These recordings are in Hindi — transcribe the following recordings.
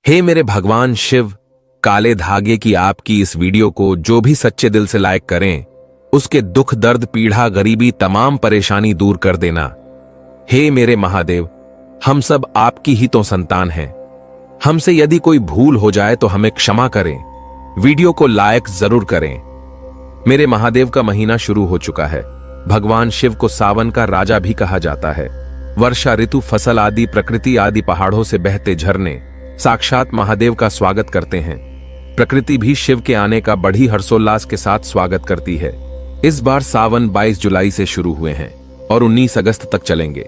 हे मेरे भगवान शिव, काले धागे की आपकी इस वीडियो को जो भी सच्चे दिल से लाइक करें, उसके दुख दर्द पीड़ा गरीबी तमाम परेशानी दूर कर देना। हे मेरे महादेव, हम सब आपकी ही तो संतान हैं। हमसे यदि कोई भूल हो जाए तो हमें क्षमा करें। वीडियो को लाइक जरूर करें। मेरे महादेव का महीना शुरू हो चुका है। भगवान शिव को सावन का राजा भी कहा जाता है। वर्षा ऋतु, फसल आदि, प्रकृति आदि, पहाड़ों से बहते झरने साक्षात महादेव का स्वागत करते हैं। प्रकृति भी शिव के आने का बड़ी हर्षोल्लास के साथ स्वागत करती है। इस बार सावन 22 जुलाई से शुरू हुए हैं और 19 अगस्त तक चलेंगे।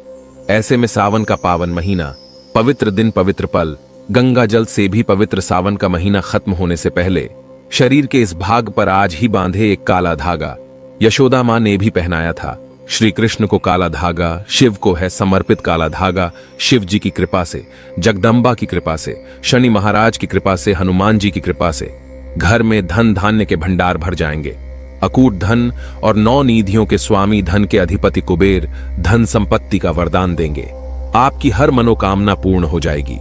ऐसे में सावन का पावन महीना, पवित्र दिन, पवित्र पल, गंगा जल से भी पवित्र सावन का महीना खत्म होने से पहले शरीर के इस भाग पर आज ही बांधे एक काला धागा यशोदा मां ने भी पहनाया था। श्री कृष्ण को काला धागा, शिव को है समर्पित काला धागा। शिव जी की कृपा से, जगदम्बा की कृपा से, शनि महाराज की कृपा से, हनुमान जी की कृपा से घर में धन धान्य के भंडार भर जाएंगे। अकूट धन और 9 निधियों के स्वामी, धन के अधिपति कुबेर धन संपत्ति का वरदान देंगे। आपकी हर मनोकामना पूर्ण हो जाएगी।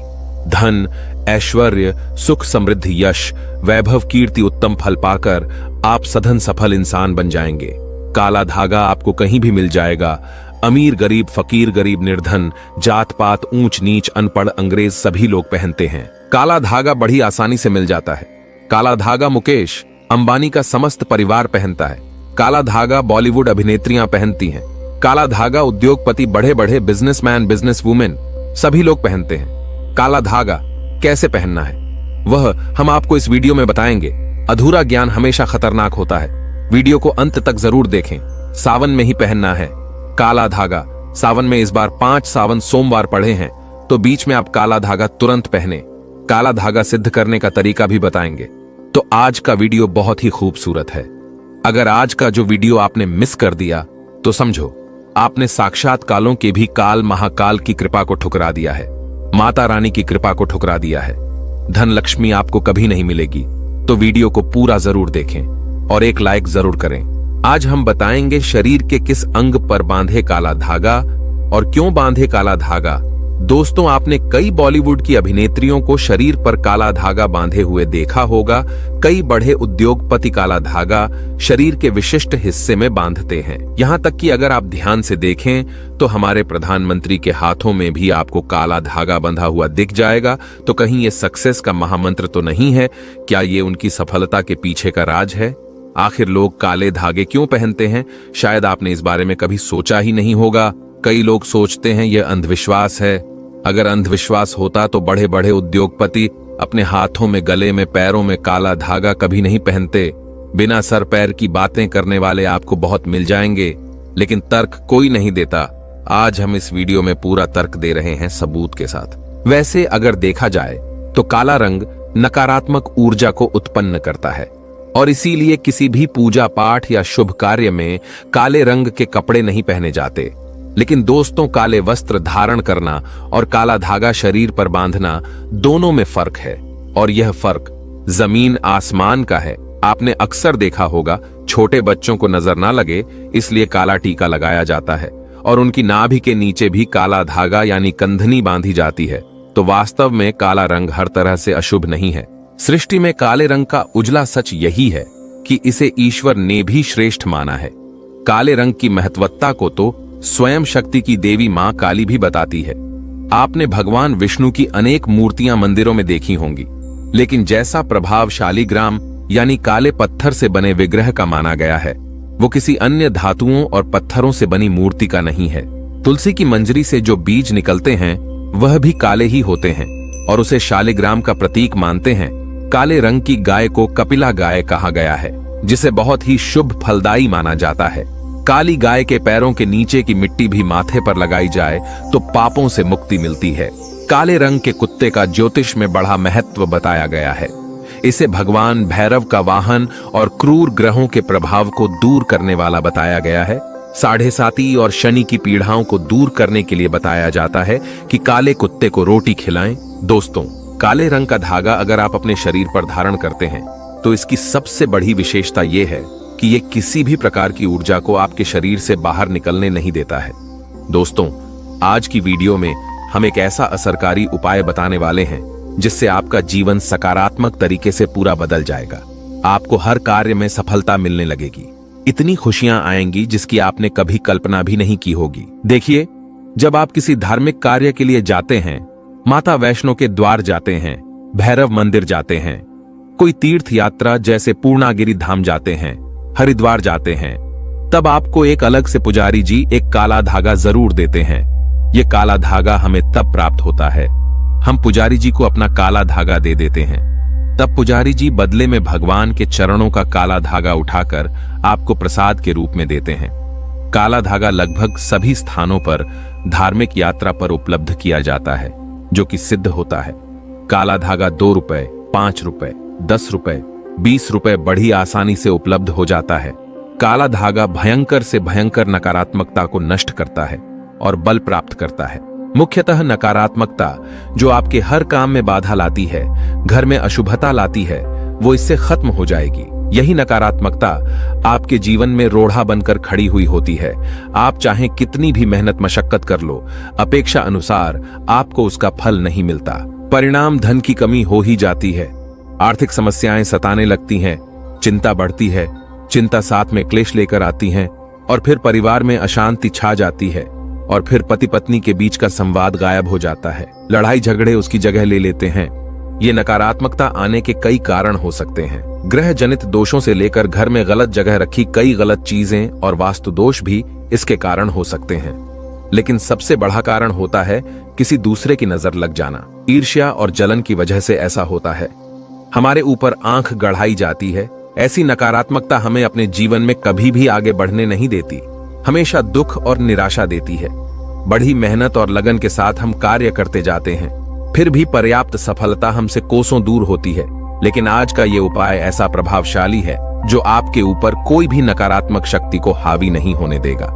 धन, ऐश्वर्य, सुख, समृद्धि, यश, वैभव, कीर्ति, उत्तम फल पाकर आप सधन सफल इंसान बन जाएंगे। काला धागा आपको कहीं भी मिल जाएगा। अमीर गरीब, फकीर गरीब, निर्धन, जात पात, ऊंच नीच, अनपढ़, अंग्रेज सभी लोग पहनते हैं। काला धागा बड़ी आसानी से मिल जाता है। काला धागा मुकेश अंबानी का समस्त परिवार पहनता है। काला धागा बॉलीवुड अभिनेत्रियां पहनती हैं। काला धागा उद्योगपति, बड़े बड़े बिजनेसमैन, बिजनेस वुमेन सभी लोग पहनते हैं। काला धागा कैसे पहनना है वह हम आपको इस वीडियो में बताएंगे। अधूरा ज्ञान हमेशा खतरनाक होता है। वीडियो को अंत तक जरूर देखें। सावन में ही पहनना है काला धागा। सावन में इस बार 5 सावन सोमवार पड़े हैं, तो बीच में आप काला धागा तुरंत पहने। काला धागा सिद्ध करने का तरीका भी बताएंगे। तो आज का वीडियो बहुत ही खूबसूरत है। अगर आज का जो वीडियो आपने मिस कर दिया तो समझो आपने साक्षात कालों के भी काल महाकाल की कृपा को ठुकरा दिया है। माता रानी की कृपा को ठुकरा दिया है। धन लक्ष्मी आपको कभी नहीं मिलेगी। तो वीडियो को पूरा जरूर देखें और एक लाइक जरूर करें। आज हम बताएंगे शरीर के किस अंग पर बांधे काला धागा और क्यों बांधे काला धागा। दोस्तों, आपने कई बॉलीवुड की अभिनेत्रियों को शरीर पर काला धागा बांधे हुए देखा होगा। कई बड़े उद्योगपति काला धागा शरीर के विशिष्ट हिस्से में बांधते हैं। यहाँ तक कि अगर आप ध्यान से देखें तो हमारे प्रधानमंत्री के हाथों में भी आपको काला धागा बंधा हुआ दिख जाएगा। तो कहीं ये सक्सेस का महामंत्र तो नहीं है? क्या ये उनकी सफलता के पीछे का राज है? आखिर लोग काले धागे क्यों पहनते हैं? शायद आपने इस बारे में कभी सोचा ही नहीं होगा। कई लोग सोचते हैं यह अंधविश्वास है। अगर अंधविश्वास होता तो बड़े बड़े उद्योगपति अपने हाथों में, गले में, पैरों में काला धागा कभी नहीं पहनते। बिना सर पैर की बातें करने वाले आपको बहुत मिल जाएंगे, लेकिन तर्क कोई नहीं देता। आज हम इस वीडियो में पूरा तर्क दे रहे हैं सबूत के साथ। वैसे अगर देखा जाए तो काला रंग नकारात्मक ऊर्जा को उत्पन्न करता है और इसीलिए किसी भी पूजा पाठ या शुभ कार्य में काले रंग के कपड़े नहीं पहने जाते। लेकिन दोस्तों, काले वस्त्र धारण करना और काला धागा शरीर पर बांधना दोनों में फर्क है, और यह फर्क जमीन आसमान का है। आपने अक्सर देखा होगा छोटे बच्चों को नजर ना लगे इसलिए काला टीका लगाया जाता है और उनकी नाभि के नीचे भी काला धागा यानी कंधनी बांधी जाती है। तो वास्तव में काला रंग हर तरह से अशुभ नहीं है। सृष्टि में काले रंग का उजला सच यही है कि इसे ईश्वर ने भी श्रेष्ठ माना है। काले रंग की महत्वता को तो स्वयं शक्ति की देवी मां काली भी बताती है। आपने भगवान विष्णु की अनेक मूर्तियां मंदिरों में देखी होंगी, लेकिन जैसा प्रभावशाली ग्राम यानी काले पत्थर से बने विग्रह का माना गया है, वो किसी अन्य धातुओं और पत्थरों से बनी मूर्ति का नहीं है। तुलसी की मंजरी से जो बीज निकलते हैं वह भी काले ही होते हैं और उसे शालिग्राम का प्रतीक मानते हैं। काले रंग की गाय को कपिला गाय कहा गया है, जिसे बहुत ही शुभ फलदायी माना जाता है। काली गाय के पैरों के नीचे की मिट्टी भी माथे पर लगाई जाए तो पापों से मुक्ति मिलती है। काले रंग के कुत्ते का ज्योतिष में बड़ा महत्व बताया गया है। इसे भगवान भैरव का वाहन और क्रूर ग्रहों के प्रभाव को दूर करने वाला बताया गया है। 7.5 और शनि की पीड़ाओं को दूर करने के लिए बताया जाता है कि काले कुत्ते को रोटी खिलाएं। दोस्तों, काले रंग का धागा अगर आप अपने शरीर पर धारण करते हैं तो इसकी सबसे बड़ी विशेषता यह है कि ये किसी भी प्रकार की ऊर्जा को आपके शरीर से बाहर निकलने नहीं देता है। दोस्तों, आज की वीडियो में हम एक ऐसा असरकारी उपाय बताने वाले हैं जिससे आपका जीवन सकारात्मक तरीके से पूरा बदल जाएगा। आपको हर कार्य में सफलता मिलने लगेगी। इतनी खुशियां आएंगी जिसकी आपने कभी कल्पना भी नहीं की होगी। देखिए, जब आप किसी धार्मिक कार्य के लिए जाते हैं, माता वैष्णो के द्वार जाते हैं, भैरव मंदिर जाते हैं, कोई तीर्थ यात्रा जैसे पूर्णागिरि धाम जाते हैं, हरिद्वार जाते हैं, तब आपको एक अलग से पुजारी जी एक काला धागा जरूर देते हैं। ये काला धागा हमें तब प्राप्त होता है, हम पुजारी जी को अपना काला धागा दे देते हैं। तब पुजारी जी बदले में भगवान के चरणों का काला धागा उठाकर आपको प्रसाद के रूप में देते हैं। काला धागा लगभग सभी स्थानों पर धार्मिक यात्रा पर उपलब्ध किया जाता है, जो कि सिद्ध होता है। काला धागा 2 रुपए, 5 रुपए, 10 रुपए, 20 रुपए बड़ी आसानी से उपलब्ध हो जाता है। काला धागा भयंकर से भयंकर नकारात्मकता को नष्ट करता है और बल प्राप्त करता है। मुख्यतः नकारात्मकता जो आपके हर काम में बाधा लाती है, घर में अशुभता लाती है, वो इससे खत्म हो जाएगी। यही नकारात्मकता आपके जीवन में रोड़ा बनकर खड़ी हुई होती है। आप चाहे कितनी भी मेहनत मशक्कत कर लो, अपेक्षा अनुसार आपको उसका फल नहीं मिलता। परिणाम धन की कमी हो ही जाती है, आर्थिक समस्याएं सताने लगती हैं, चिंता बढ़ती है, चिंता साथ में क्लेश लेकर आती हैं, और फिर परिवार में अशांति छा जाती है, और फिर पति पत्नी के बीच का संवाद गायब हो जाता है, लड़ाई झगड़े उसकी जगह ले लेते हैं। ये नकारात्मकता आने के कई कारण हो सकते हैं। ग्रह जनित दोषों से लेकर घर में गलत जगह रखी कई गलत चीजें और वास्तु दोष भी इसके कारण हो सकते हैं। लेकिन सबसे बड़ा कारण होता है किसी दूसरे की नजर लग जाना। ईर्ष्या और जलन की वजह से ऐसा होता है। हमारे ऊपर आंख गढ़ाई जाती है। ऐसी नकारात्मकता हमें अपने जीवन में कभी भी आगे बढ़ने नहीं देती, हमेशा दुख और निराशा देती है। बड़ी मेहनत और लगन के साथ हम कार्य करते जाते हैं, फिर भी पर्याप्त सफलता हमसे कोसों दूर होती है। लेकिन आज का ये उपाय ऐसा प्रभावशाली है जो आपके ऊपर कोई भी नकारात्मक शक्ति को हावी नहीं होने देगा।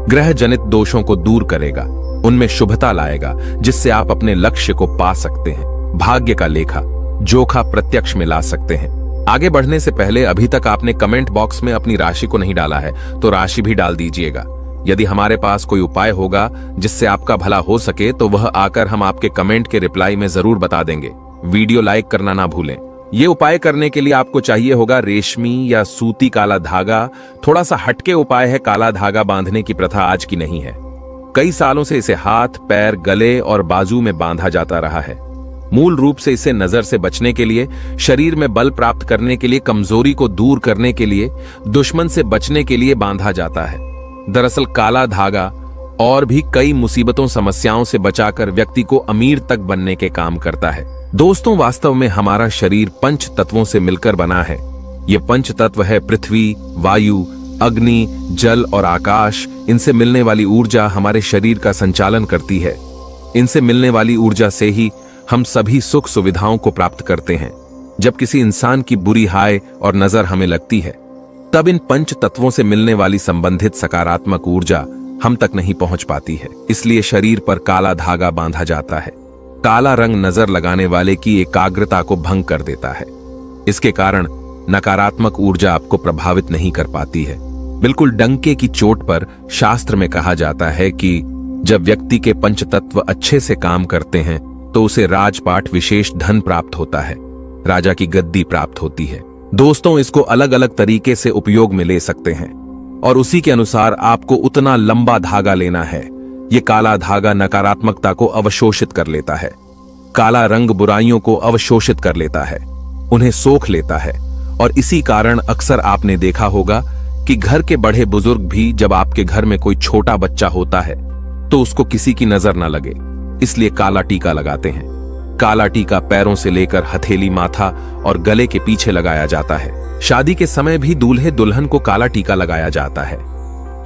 ग्रह जनित दोषों को दूर करेगा, उनमें शुभता लाएगा, जिससे आप अपने लक्ष्य को पा सकते हैं। भाग्य का लेखा जोखा प्रत्यक्ष में ला सकते हैं। आगे बढ़ने से पहले अभी तक आपने कमेंट बॉक्स में अपनी राशि को नहीं डाला है तो राशि भी डाल दीजिएगा। यदि हमारे पास कोई उपाय होगा जिससे आपका भला हो सके तो वह आकर हम आपके कमेंट के रिप्लाई में जरूर बता देंगे। वीडियो लाइक करना ना भूलें। ये उपाय करने के लिए आपको चाहिए होगा रेशमी या सूती काला धागा। थोड़ा सा हटके उपाय है। काला धागा बांधने की प्रथा आज की नहीं है, कई सालों से इसे हाथ, पैर, गले और बाजू में बांधा जाता रहा है। मूल रूप से इसे नजर से बचने के लिए, शरीर में बल प्राप्त करने के लिए, कमजोरी को दूर करने के लिए, दुश्मन से बचने के लिए बांधा जाता है। दरअसल काला धागा और भी कई मुसीबतों समस्याओं से बचाकर व्यक्ति को अमीर तक बनने के काम करता है। दोस्तों, वास्तव में हमारा शरीर पंच तत्वों से मिलकर बना है। ये पंच तत्व है पृथ्वी, वायु, अग्नि, जल और आकाश। इनसे मिलने वाली ऊर्जा हमारे शरीर का संचालन करती है। इनसे मिलने वाली ऊर्जा से ही हम सभी सुख सुविधाओं को प्राप्त करते हैं। जब किसी इंसान की बुरी हाय और नजर हमें लगती है, तब इन पंच तत्वों से मिलने वाली संबंधित सकारात्मक ऊर्जा हम तक नहीं पहुंच पाती है। इसलिए शरीर पर काला धागा बांधा जाता है। काला रंग नजर लगाने वाले की एकाग्रता को भंग कर देता है। इसके कारण नकारात्मक ऊर्जा आपको प्रभावित नहीं कर पाती है। बिल्कुल डंके की चोट पर शास्त्र में कहा जाता है कि जब व्यक्ति के पंच तत्व अच्छे से काम करते हैं तो उसे राजपाट विशेष धन प्राप्त होता है, राजा की गद्दी प्राप्त होती है। दोस्तों, इसको अलग अलग तरीके से उपयोग में ले सकते हैं और उसी के अनुसार आपको उतना लंबा धागा लेना है। ये काला धागा नकारात्मकता को अवशोषित कर लेता है। काला रंग बुराइयों को अवशोषित कर लेता है, उन्हें सोख लेता है। और इसी कारण अक्सर आपने देखा होगा कि घर के बड़े बुजुर्ग भी जब आपके घर में कोई छोटा बच्चा होता है तो उसको किसी की नजर न लगे, इसलिए काला टीका लगाते हैं। काला टीका पैरों से लेकर हथेली, माथा और गले के पीछे लगाया जाता है। शादी के समय भी दूल्हे दुल्हन को काला टीका लगाया जाता है।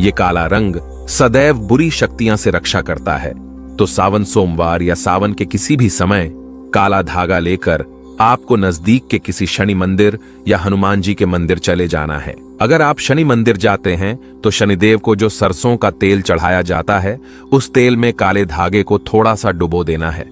ये काला रंग सदैव बुरी शक्तियां से रक्षा करता है। तो सावन सोमवार या सावन के किसी भी समय काला धागा लेकर आपको नजदीक के किसी शनि मंदिर या हनुमान जी के मंदिर चले जाना है। अगर आप शनि मंदिर जाते हैं तो शनिदेव को जो सरसों का तेल चढ़ाया जाता है, उस तेल में काले धागे को थोड़ा सा डुबो देना है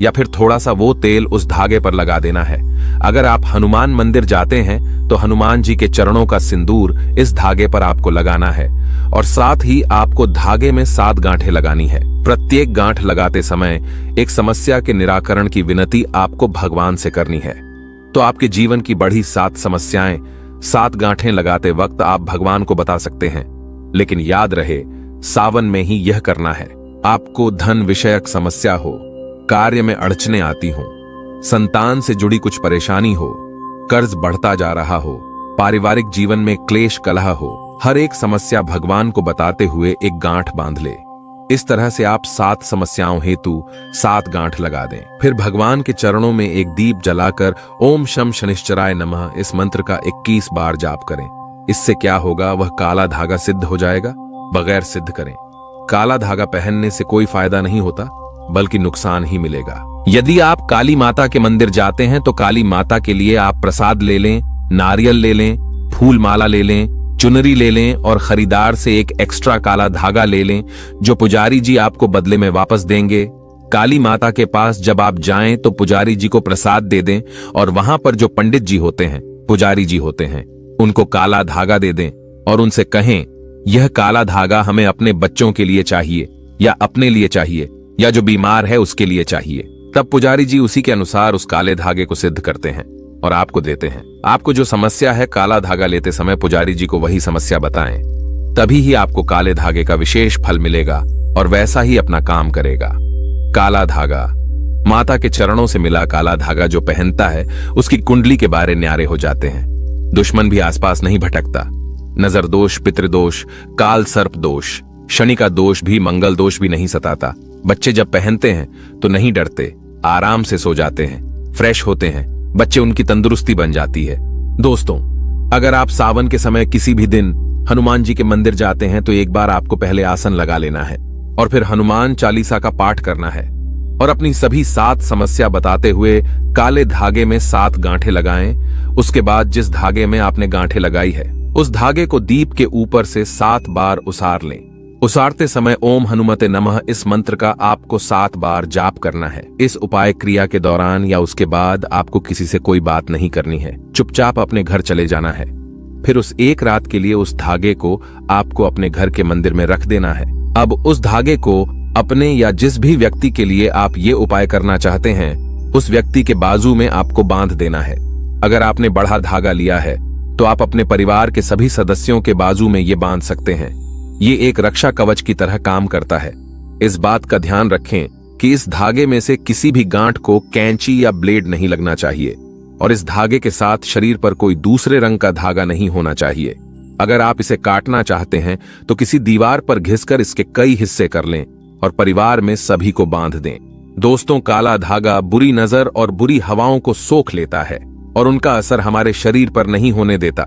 या फिर थोड़ा सा वो तेल उस धागे पर लगा देना है। अगर आप हनुमान मंदिर जाते हैं तो हनुमान जी के चरणों का सिंदूर इस धागे पर आपको लगाना है और साथ ही आपको धागे में 7 गांठें लगानी है। प्रत्येक गांठ लगाते समय एक समस्या के निराकरण की विनती आपको भगवान से करनी है। तो आपके जीवन की बढ़ी 7 समस्याएं 7 गांठें लगाते वक्त आप भगवान को बता सकते हैं। लेकिन याद रहे, सावन में ही यह करना है। आपको धन विषयक समस्या हो, कार्य में अड़चने आती हो, संतान से जुड़ी कुछ परेशानी हो, कर्ज बढ़ता जा रहा हो, पारिवारिक जीवन में क्लेश कलह हो, हर एक समस्या भगवान को बताते हुए एक गांठ बांध ले। इस तरह से आप 7 समस्याओं हेतु 7 गांठ लगा दें। फिर भगवान के चरणों में एक दीप जलाकर ओम शम शनिश्चराय नमः इस मंत्र का 21 बार जाप करें। इससे क्या होगा, वह काला धागा सिद्ध हो जाएगा। बगैर सिद्ध करें। काला धागा पहनने से कोई फायदा नहीं होता, बल्कि नुकसान ही मिलेगा। यदि आप काली माता के मंदिर जाते हैं तो काली माता के लिए आप प्रसाद ले लें, नारियल ले लें, फूल माला ले लें, चुनरी ले लें और खरीदार से एक एक्स्ट्रा काला धागा ले लें जो पुजारी जी आपको बदले में वापस देंगे। काली माता के पास जब आप जाएं तो पुजारी जी को प्रसाद दे दें और वहां पर जो पंडित जी होते हैं, पुजारी जी होते हैं, उनको काला धागा दे दें और उनसे कहें यह काला धागा हमें अपने बच्चों के लिए चाहिए या अपने लिए चाहिए या जो बीमार है उसके लिए चाहिए। तब पुजारी जी उसी के अनुसार उस काले धागे को सिद्ध करते हैं और आपको देते हैं। आपको जो समस्या है, काला धागा लेते समय पुजारी जी को वही समस्या बताएं, तभी ही आपको काले धागे का विशेष फल मिलेगा और वैसा ही अपना काम करेगा। काला धागा, माता के चरणों से मिला काला धागा जो पहनता है उसकी कुंडली के बारे न्यारे हो जाते हैं। दुश्मन भी आसपास नहीं भटकता। नजर दोष, पितृदोष, काल सर्प दोष, शनि का दोष भी, मंगल दोष भी नहीं सताता। बच्चे जब पहनते हैं तो नहीं डरते, आराम से सो जाते हैं, फ्रेश होते हैं, बच्चे उनकी तंदुरुस्ती बन जाती है। दोस्तों, अगर आप सावन के समय किसी भी दिन हनुमान जी के मंदिर जाते हैं तो एक बार आपको पहले आसन लगा लेना है और फिर हनुमान चालीसा का पाठ करना है और अपनी सभी 7 समस्या बताते हुए काले धागे में 7 गांठें लगाएं। उसके बाद जिस धागे में आपने गांठें लगाई है उस धागे को दीप के ऊपर से 7 बार उसार लें। उसारते समय ओम हनुमते नमः इस मंत्र का आपको 7 बार जाप करना है। इस उपाय क्रिया के दौरान या उसके बाद आपको किसी से कोई बात नहीं करनी है, चुपचाप अपने घर चले जाना है। फिर उस एक रात के लिए उस धागे को आपको अपने घर के मंदिर में रख देना है। अब उस धागे को अपने या जिस भी व्यक्ति के लिए आप ये उपाय करना चाहते हैं उस व्यक्ति के बाजू में आपको बांध देना है। अगर आपने बड़ा धागा लिया है तो आप अपने परिवार के सभी सदस्यों के बाजू में ये बांध सकते हैं। ये एक रक्षा कवच की तरह काम करता है। इस बात का ध्यान रखें कि इस धागे में से किसी भी गांठ को कैंची या ब्लेड नहीं लगना चाहिए और इस धागे के साथ शरीर पर कोई दूसरे रंग का धागा नहीं होना चाहिए। अगर आप इसे काटना चाहते हैं तो किसी दीवार पर घिसकर इसके कई हिस्से कर लें और परिवार में सभी को बांध दें। दोस्तों, काला धागा बुरी नजर और बुरी हवाओं को सोख लेता है और उनका असर हमारे शरीर पर नहीं होने देता।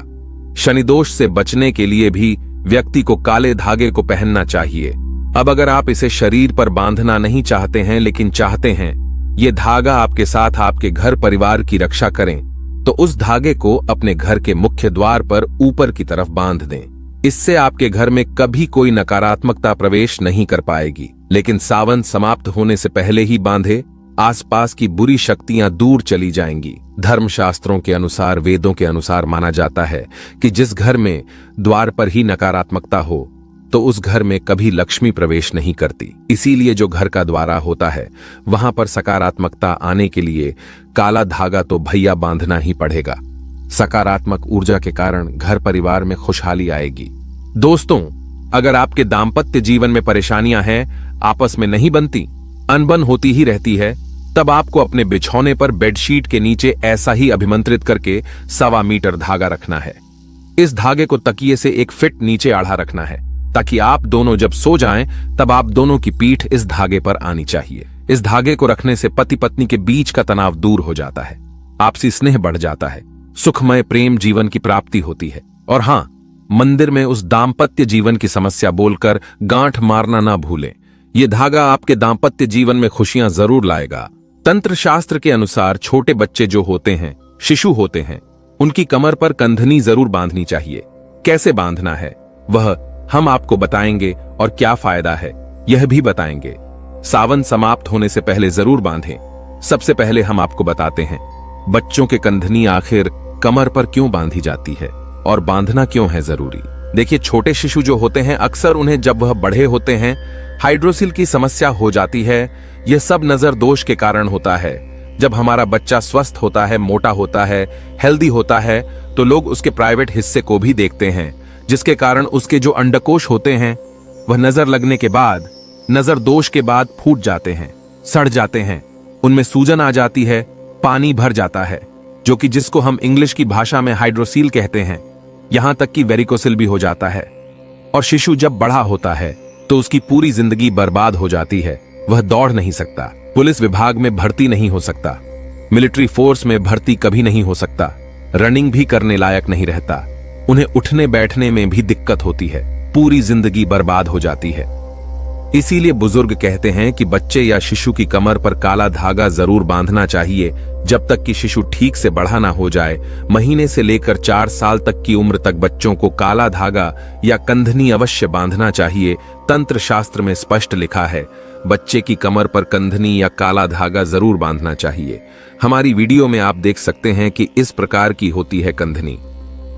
शनिदोष से बचने के लिए भी व्यक्ति को काले धागे को पहनना चाहिए। अब अगर आप इसे शरीर पर बांधना नहीं चाहते हैं लेकिन चाहते हैं ये धागा आपके साथ आपके घर परिवार की रक्षा करें, तो उस धागे को अपने घर के मुख्य द्वार पर ऊपर की तरफ बांध दें। इससे आपके घर में कभी कोई नकारात्मकता प्रवेश नहीं कर पाएगी। लेकिन सावन समाप्त होने से पहले ही बांधे, आसपास की बुरी शक्तियां दूर चली जाएंगी। धर्मशास्त्रों के अनुसार, वेदों के अनुसार माना जाता है कि जिस घर में द्वार पर ही नकारात्मकता हो तो उस घर में कभी लक्ष्मी प्रवेश नहीं करती। इसीलिए जो घर का द्वारा होता है वहां पर सकारात्मकता आने के लिए काला धागा तो भैया बांधना ही पड़ेगा। सकारात्मक ऊर्जा के कारण घर परिवार में खुशहाली आएगी। दोस्तों, अगर आपके दाम्पत्य जीवन में परेशानियां हैं, आपस में नहीं बनती, अनबन होती ही रहती है, तब आपको अपने बिछौने पर बेडशीट के नीचे ऐसा ही अभिमंत्रित करके 1.25 मीटर धागा रखना है। इस धागे को तकिए से 1 फीट नीचे आढ़ा रखना है ताकि आप दोनों जब सो जाएं तब आप दोनों की पीठ इस धागे पर आनी चाहिए। इस धागे को रखने से पति पत्नी के बीच का तनाव दूर हो जाता है, आपसी स्नेह बढ़ जाता है, सुखमय प्रेम जीवन की प्राप्ति होती है। और हां, मंदिर में उस दाम्पत्य जीवन की समस्या बोलकर गांठ मारना ना भूलें। ये धागा आपके दाम्पत्य जीवन में खुशियां जरूर लाएगा। तंत्र शास्त्र के अनुसार छोटे बच्चे जो होते हैं, शिशु होते हैं, उनकी कमर पर कंधनी जरूर बांधनी चाहिए। कैसे बांधना है वह हम आपको बताएंगे और क्या फायदा है यह भी बताएंगे। सावन समाप्त होने से पहले जरूर बांधें। सबसे पहले हम आपको बताते हैं बच्चों के कंधनी आखिर कमर पर क्यों बांधी जाती है और बांधना क्यों है जरूरी। देखिए, छोटे शिशु जो होते हैं अक्सर उन्हें जब वह बड़े होते हैं हाइड्रोसिल की समस्या हो जाती है। यह सब नजर दोष के कारण होता है। जब हमारा बच्चा स्वस्थ होता है, मोटा होता है, हेल्दी होता है, तो लोग उसके प्राइवेट हिस्से को भी देखते हैं, जिसके कारण उसके जो अंडकोश होते हैं वह नजर लगने के बाद, नजर दोष के बाद फूट जाते हैं, सड़ जाते हैं, उनमें सूजन आ जाती है, पानी भर जाता है, जो कि जिसको हम इंग्लिश की भाषा में हाइड्रोसील कहते हैं। यहां तक कि वेरिकोसिल भी हो जाता है। और शिशु जब बड़ा होता है तो उसकी पूरी जिंदगी बर्बाद हो जाती है। वह दौड़ नहीं सकता, पुलिस विभाग में भर्ती नहीं हो सकता, मिलिट्री फोर्स में भर्ती कभी नहीं हो सकता, रनिंग भी करने लायक नहीं रहता, उन्हें उठने बैठने में भी दिक्कत होती है, पूरी जिंदगी बर्बाद हो जाती है। इसीलिए बुजुर्ग कहते हैं कि बच्चे या शिशु की कमर पर काला धागा जरूर बांधना चाहिए जब तक कि शिशु ठीक से बड़ा ना हो जाए। महीने से लेकर 4 साल तक की उम्र तक बच्चों को काला धागा या कंधनी अवश्य बांधना चाहिए। तंत्र शास्त्र में स्पष्ट लिखा है, बच्चे की कमर पर कंधनी या काला धागा जरूर बांधना चाहिए। हमारी वीडियो में आप देख सकते हैं कि इस प्रकार की होती है कंधनी।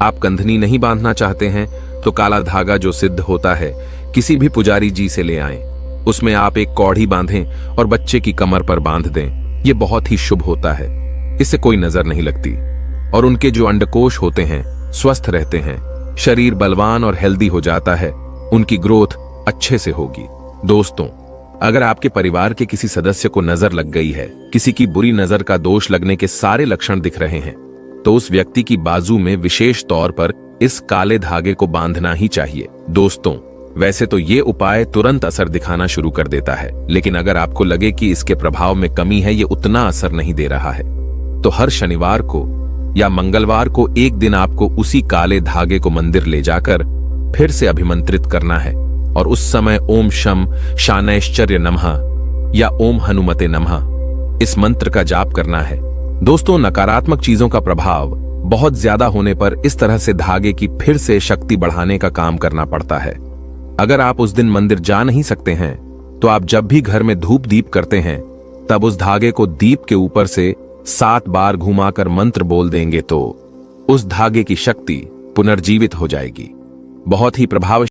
आप कंधनी नहीं बांधना चाहते हैं तो काला धागा जो सिद्ध होता है किसी भी पुजारी जी से ले आएं। उसमें आप एक कौड़ी बांधें और बच्चे की कमर पर बांध दें। यह बहुत ही शुभ होता है, इससे कोई नजर नहीं लगती और उनके जो अंडकोश होते हैं स्वस्थ रहते हैं, शरीर बलवान और हेल्दी हो जाता है, उनकी ग्रोथ अच्छे से होगी। दोस्तों, अगर आपके परिवार के किसी सदस्य को नजर लग गई है, किसी की बुरी नजर का दोष लगने के सारे लक्षण दिख रहे हैं, तो उस व्यक्ति की बाजू में विशेष तौर पर इस काले धागे को बांधना ही चाहिए। दोस्तों, वैसे तो ये उपाय तुरंत असर दिखाना शुरू कर देता है, लेकिन अगर आपको लगे कि इसके प्रभाव में कमी है, ये उतना असर नहीं दे रहा है, तो हर शनिवार को या मंगलवार को एक दिन आपको उसी काले धागे को मंदिर ले जाकर फिर से अभिमंत्रित करना है और उस समय ओम शम शानैश्चर्य नमः या ओम हनुमते नमः इस मंत्र का जाप करना है। दोस्तों, नकारात्मक चीजों का प्रभाव बहुत ज्यादा होने पर इस तरह से धागे की फिर से शक्ति बढ़ाने का काम करना पड़ता है। अगर आप उस दिन मंदिर जा नहीं सकते हैं तो आप जब भी घर में धूप दीप करते हैं तब उस धागे को दीप के ऊपर से 7 बार घुमाकर मंत्र बोल देंगे तो उस धागे की शक्ति पुनर्जीवित हो जाएगी। बहुत ही प्रभावशाली